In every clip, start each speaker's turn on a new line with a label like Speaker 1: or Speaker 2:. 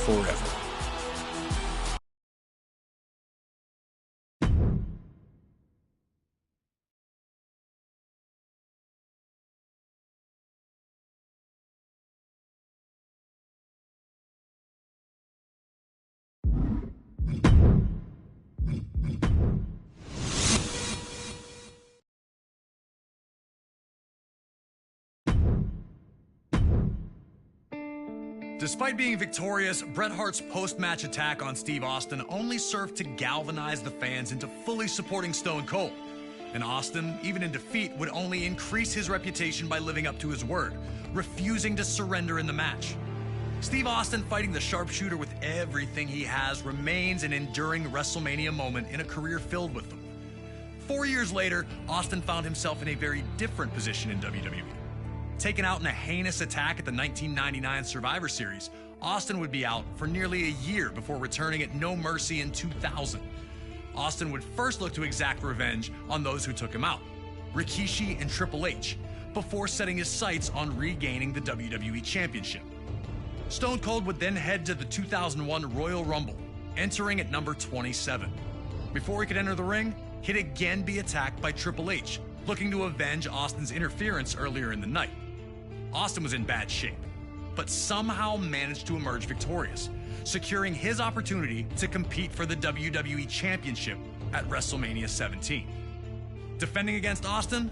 Speaker 1: forever.
Speaker 2: Despite being victorious, Bret Hart's post-match attack on Steve Austin only served to galvanize the fans into fully supporting Stone Cold. And Austin, even in defeat, would only increase his reputation by living up to his word, refusing to surrender in the match. Steve Austin fighting the sharpshooter with everything he has remains an enduring WrestleMania moment in a career filled with them. 4 years later, Austin found himself in a very different position in WWE. Taken out in a heinous attack at the 1999 Survivor Series, Austin would be out for nearly a year before returning at No Mercy in 2000. Austin would first look to exact revenge on those who took him out, Rikishi and Triple H, before setting his sights on regaining the WWE Championship. Stone Cold would then head to the 2001 Royal Rumble, entering at number 27. Before he could enter the ring, he'd again be attacked by Triple H, looking to avenge Austin's interference earlier in the night. Austin was in bad shape, but somehow managed to emerge victorious, securing his opportunity to compete for the WWE Championship at WrestleMania 17. Defending against Austin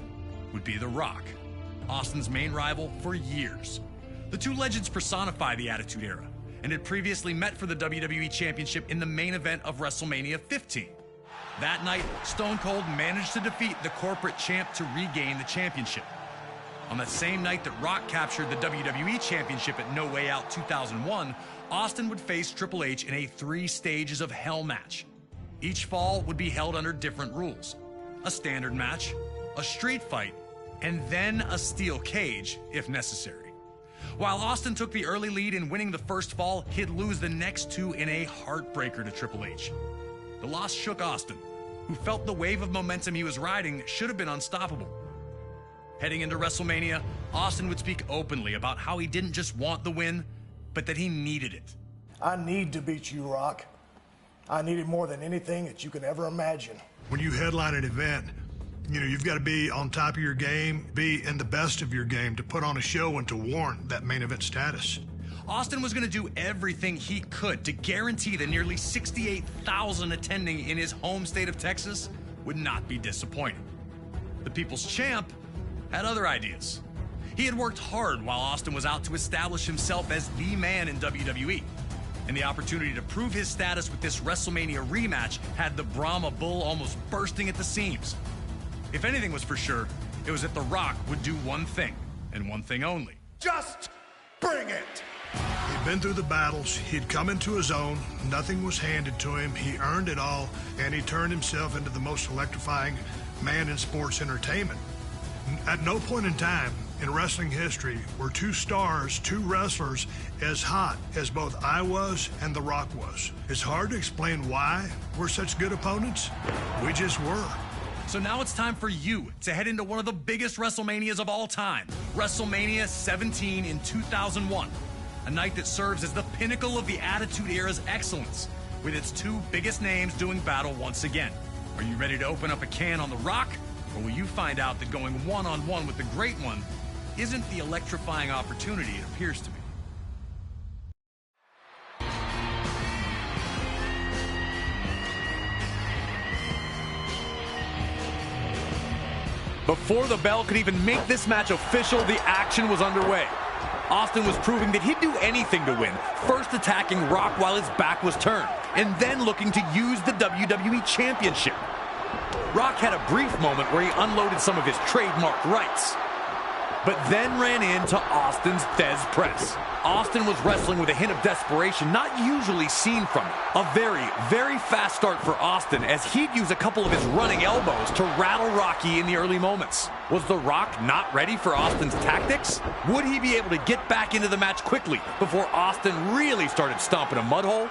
Speaker 2: would be The Rock, Austin's main rival for years. The two legends personify the Attitude Era, and had previously met for the WWE Championship in the main event of WrestleMania 15. That night, Stone Cold managed to defeat the corporate champ to regain the championship. On that same night that Rock captured the WWE Championship at No Way Out 2001, Austin would face Triple H in a 3 stages of hell match. Each fall would be held under different rules: a standard match, a street fight, and then a steel cage if necessary. While Austin took the early lead in winning the first fall, he'd lose the next 2 in a heartbreaker to Triple H. The loss shook Austin, who felt the wave of momentum he was riding should have been unstoppable. Heading into WrestleMania, Austin would speak openly about how he didn't just want the win, but that he needed it.
Speaker 3: I need to beat you, Rock. I need it more than anything that you can ever imagine.
Speaker 4: When you headline an event, you've got to be on top of your game, be in the best of your game to put on a show and to warrant that main event status.
Speaker 2: Austin was going to do everything he could to guarantee the nearly 68,000 attending in his home state of Texas would not be disappointed. The People's Champ had other ideas. He had worked hard while Austin was out to establish himself as the man in WWE, and the opportunity to prove his status with this WrestleMania rematch had the Brahma Bull almost bursting at the seams. If anything was for sure, it was that The Rock would do one thing, and one thing only.
Speaker 3: Just bring it!
Speaker 4: He'd been through the battles, he'd come into his own, nothing was handed to him, he earned it all, and he turned himself into the most electrifying man in sports entertainment. At no point in time in wrestling history were 2 stars, 2 wrestlers, as hot as both I was and The Rock was. It's hard to explain why we're such good opponents. We just were.
Speaker 2: So now it's time for you to head into one of the biggest WrestleManias of all time, WrestleMania 17 in 2001, a night that serves as the pinnacle of the Attitude Era's excellence, with its 2 biggest names doing battle once again. Are you ready to open up a can on The Rock? Or will you find out that going one-on-one with the Great One isn't the electrifying opportunity it appears to be? Before the bell could even make this match official, the action was underway. Austin was proving that he'd do anything to win, first attacking Rock while his back was turned, and then looking to use the WWE Championship. Rock had a brief moment where he unloaded some of his trademark rights, but then ran into Austin's Thesz press. Austin was wrestling with a hint of desperation not usually seen from him. A very, very fast start for Austin, as he'd use a couple of his running elbows to rattle Rocky in the early moments. Was The Rock not ready for Austin's tactics? Would he be able to get back into the match quickly before Austin really started stomping a mud hole?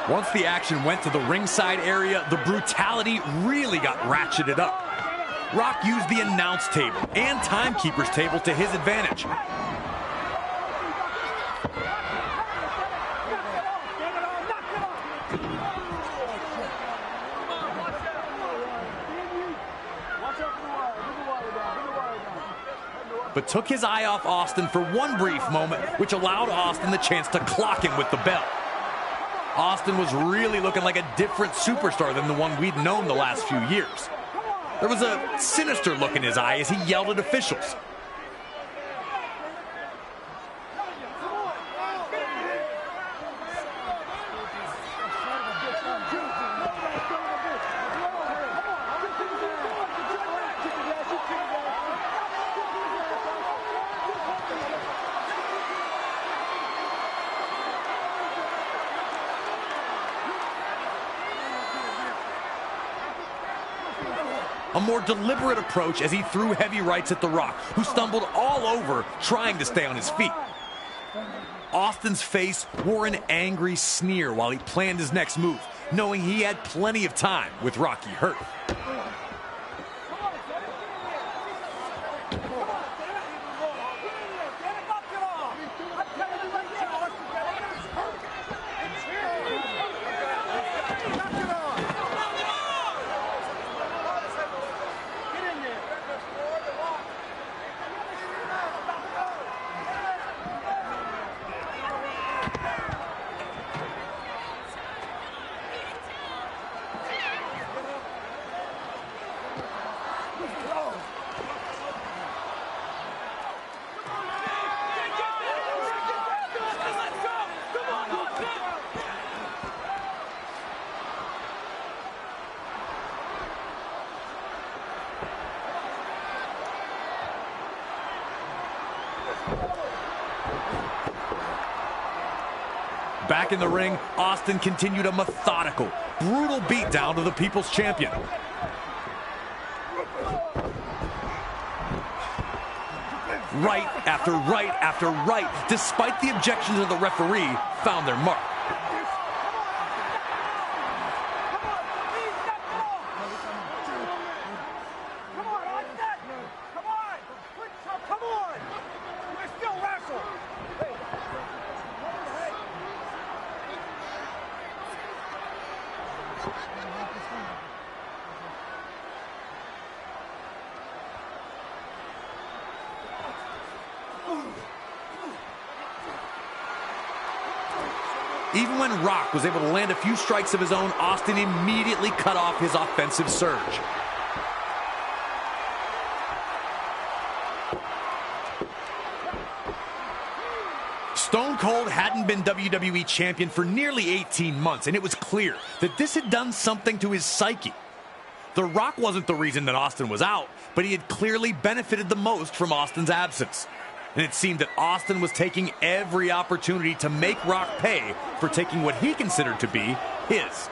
Speaker 2: Once the action went to the ringside area, the brutality really got ratcheted up. Rock used the announce table and timekeeper's table to his advantage. But took his eye off Austin for one brief moment, which allowed Austin the chance to clock him with the belt. Austin was really looking like a different superstar than the one we'd known the last few years. There was a sinister look in his eye as he yelled at officials. A more deliberate approach as he threw heavy rights at The Rock, who stumbled all over trying to stay on his feet. Austin's face wore an angry sneer while he planned his next move, knowing he had plenty of time with Rocky hurt. Back in the ring, Austin continued a methodical, brutal beatdown of the People's Champion. Right after right after right, despite the objections of the referee, found their mark. Even when Rock was able to land a few strikes of his own, Austin immediately cut off his offensive surge. Stone Cold hadn't been WWE champion for nearly 18 months, and it was clear that this had done something to his psyche. The Rock wasn't the reason that Austin was out, but he had clearly benefited the most from Austin's absence. And it seemed that Austin was taking every opportunity to make Rock pay for taking what he considered to be his.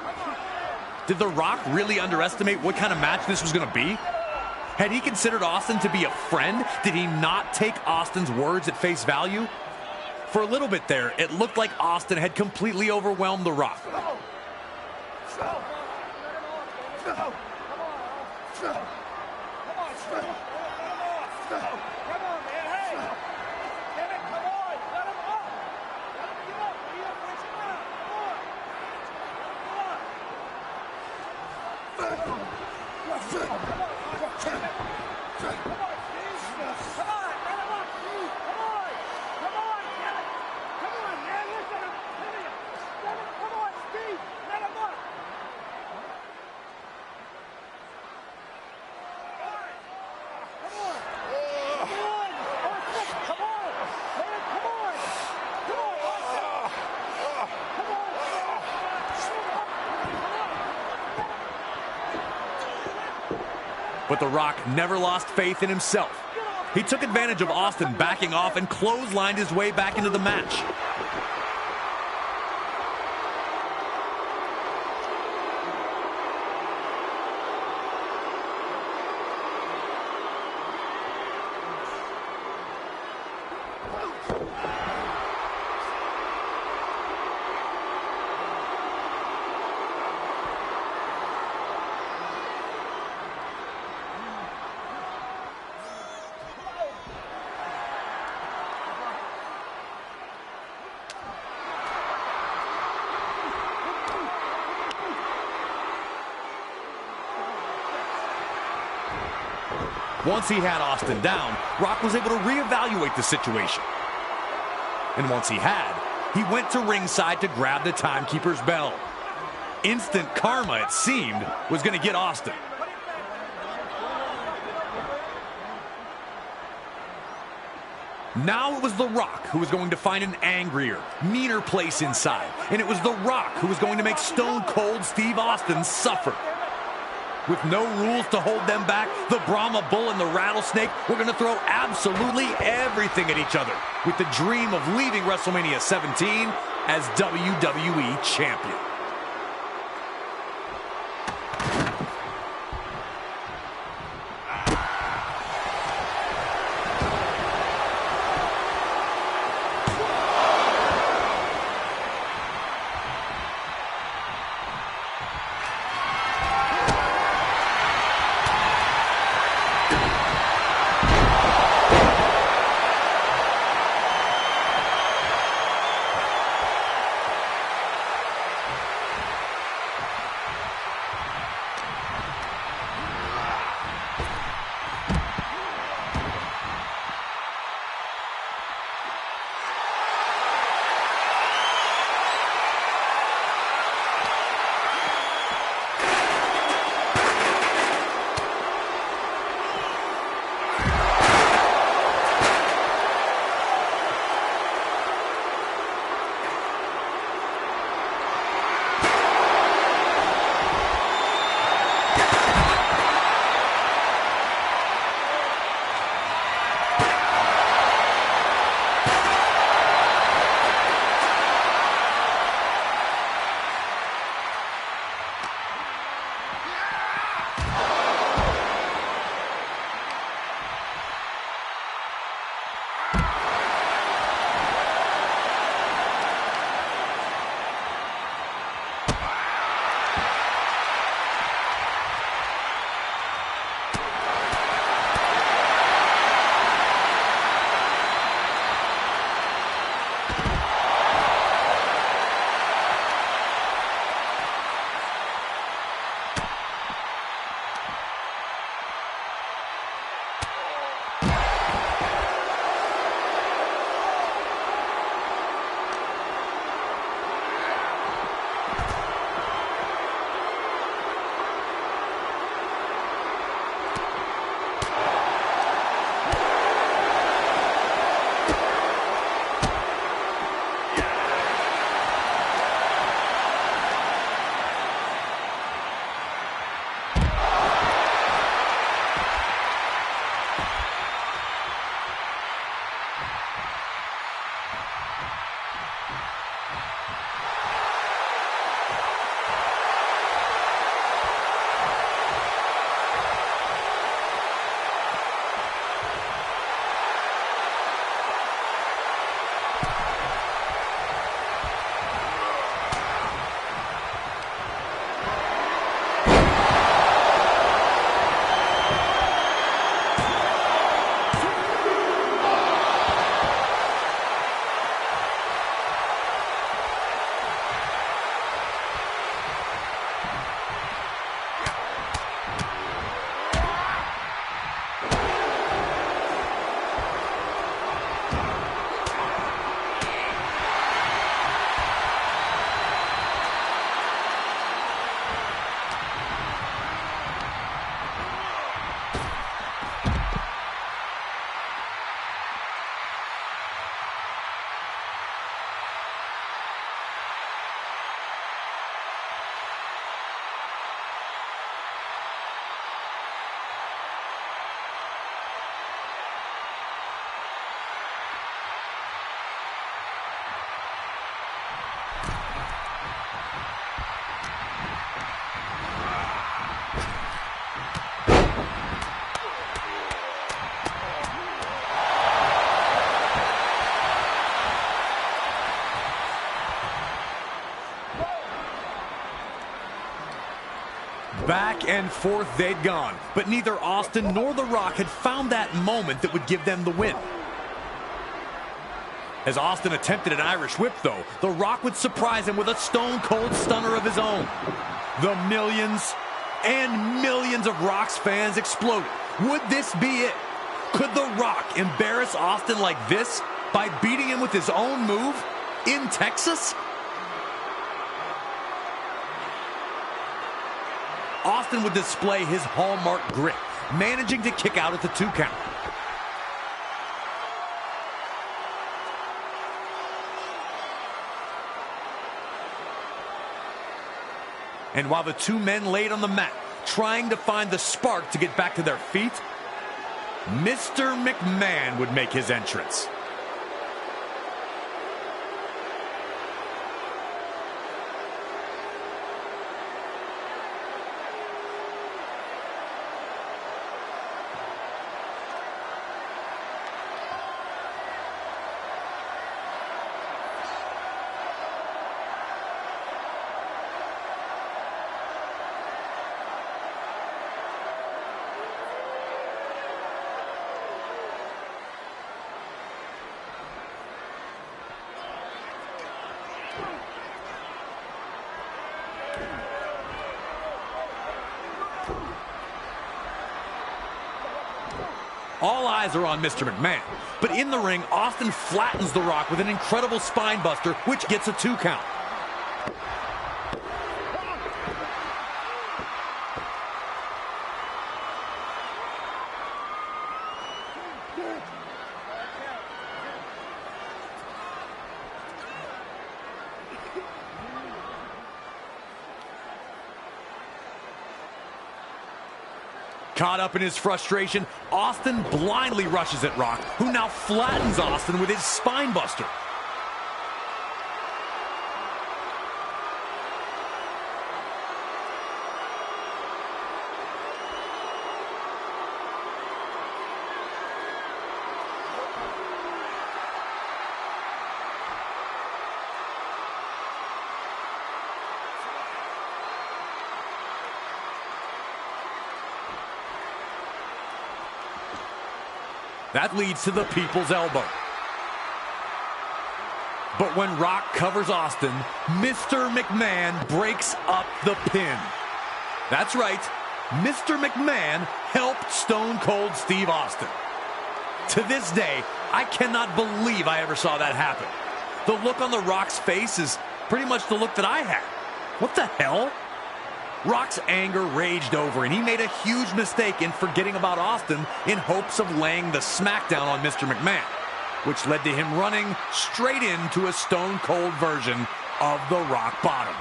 Speaker 2: Did The Rock really underestimate what kind of match this was going to be? Had he considered Austin to be a friend? Did he not take Austin's words at face value? For a little bit there, it looked like Austin had completely overwhelmed The Rock. But The Rock never lost faith in himself. He took advantage of Austin backing off and clotheslined his way back into the match. Once he had Austin down, Rock was able to reevaluate the situation. And once he had, he went to ringside to grab the timekeeper's bell. Instant karma, it seemed, was going to get Austin. Now it was The Rock who was going to find an angrier, meaner place inside. And it was The Rock who was going to make Stone Cold Steve Austin suffer. With no rules to hold them back, the Brahma Bull and the Rattlesnake were going to throw absolutely everything at each other, with the dream of leaving WrestleMania 17 as WWE Champion. Back and forth they'd gone, but neither Austin nor The Rock had found that moment that would give them the win. As Austin attempted an Irish whip, though, The Rock would surprise him with a stone-cold stunner of his own. The millions and millions of Rock's fans exploded Would this be it? Could The Rock embarrass Austin like this by beating him with his own move in Texas? Austin would display his hallmark grit, managing to kick out at the 2 count. And while the two men laid on the mat, trying to find the spark to get back to their feet, Mr. McMahon would make his entrance. All eyes are on Mr. McMahon, but in the ring, Austin flattens The Rock with an incredible spine buster, which gets a 2 count. Caught up in his frustration, Austin blindly rushes at Rock, who now flattens Austin with his spine buster. That leads to the people's elbow. But when Rock covers Austin, Mr. McMahon breaks up the pin. That's right, Mr. McMahon helped Stone Cold Steve Austin. To this day, I cannot believe I ever saw that happen. The look on The Rock's face is pretty much the look that I had. What the hell? Rock's anger raged over, and he made a huge mistake in forgetting about Austin in hopes of laying the smackdown on Mr. McMahon, which led to him running straight into a Stone Cold version of the Rock Bottom.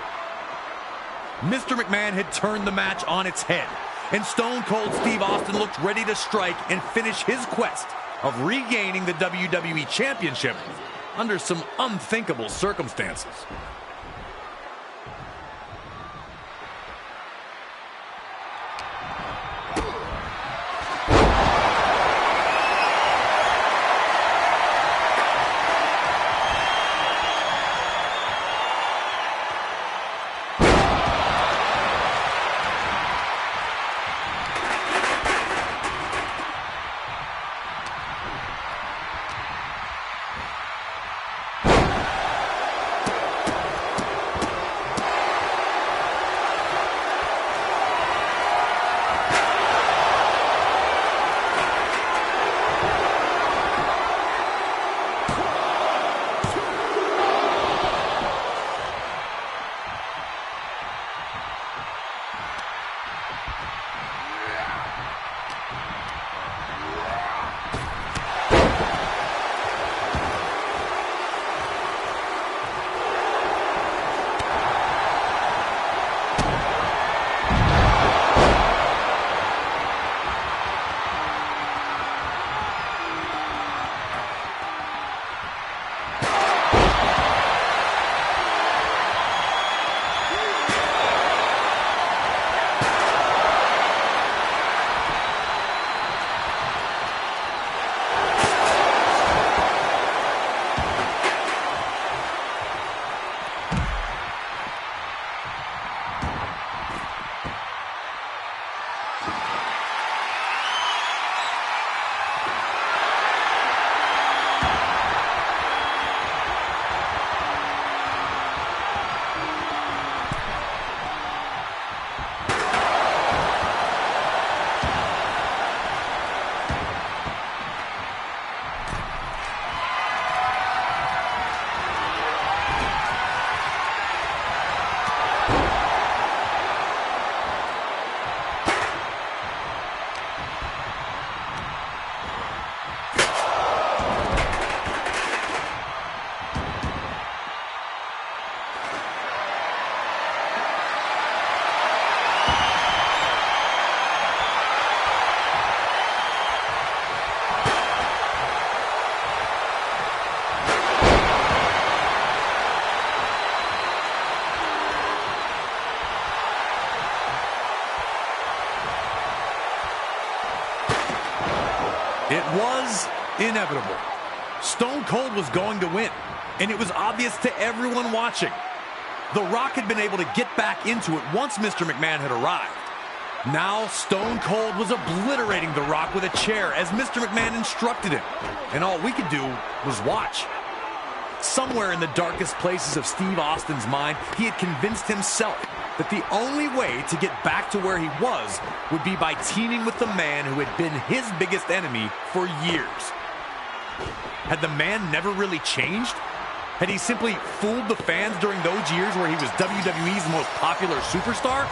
Speaker 2: Mr. McMahon had turned the match on its head, and Stone Cold Steve Austin looked ready to strike and finish his quest of regaining the WWE Championship under some unthinkable circumstances. inevitable. Stone Cold was going to win, and it was obvious to everyone watching. The Rock had been able to get back into it once Mr. McMahon had arrived. Now Stone Cold was obliterating The Rock with a chair as Mr. McMahon instructed him, and all we could do was watch. Somewhere in the darkest places of Steve Austin's mind, he had convinced himself that the only way to get back to where he was would be by teaming with the man who had been his biggest enemy for years. Had the man never really changed? Had he simply fooled the fans during those years where he was WWE's most popular superstar?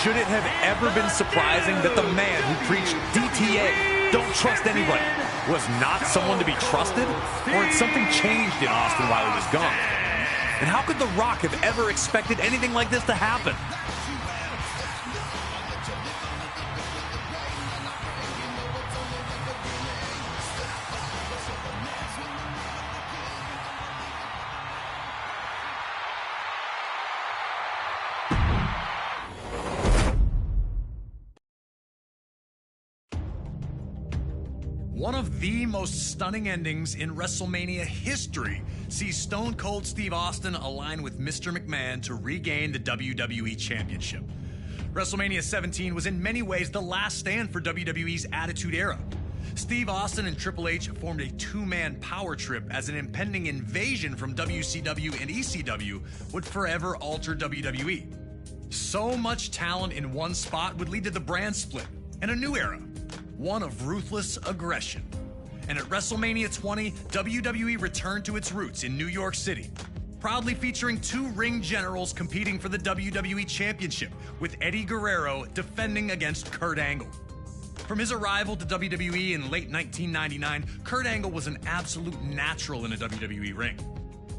Speaker 2: Should it have ever been surprising that the man who preached DTA, don't trust anybody, was not someone to be trusted? Or had something changed in Austin while he was gone? And how could The Rock have ever expected anything like this to happen? One of the most stunning endings in WrestleMania history sees Stone Cold Steve Austin align with Mr. McMahon to regain the WWE Championship. WrestleMania 17 was in many ways the last stand for WWE's Attitude Era. Steve Austin and Triple H formed a two-man power trip as an impending invasion from WCW and ECW would forever alter WWE. So much talent in one spot would lead to the brand split and a new era, one of ruthless aggression. And at WrestleMania 20, WWE returned to its roots in New York City, proudly featuring two ring generals competing for the WWE Championship, with Eddie Guerrero defending against Kurt Angle. From his arrival to WWE in late 1999, Kurt Angle was an absolute natural in a WWE ring.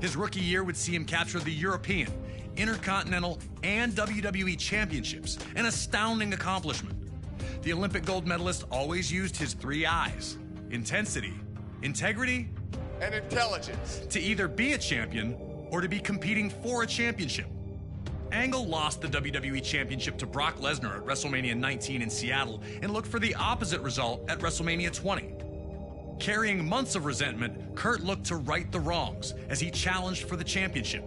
Speaker 2: His rookie year would see him capture the European, Intercontinental, and WWE Championships, an astounding accomplishment. The Olympic gold medalist always used his three I's: intensity, integrity,
Speaker 1: and intelligence,
Speaker 2: to either be a champion or to be competing for a championship. Angle lost the WWE Championship to Brock Lesnar at WrestleMania 19 in Seattle and looked for the opposite result at WrestleMania 20. Carrying months of resentment, Kurt looked to right the wrongs as he challenged for the championship.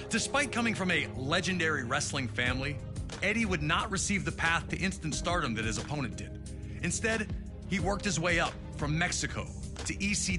Speaker 2: Despite coming from a legendary wrestling family, Eddie would not receive the path to instant stardom that his opponent did. Instead, he worked his way up from Mexico to ECW.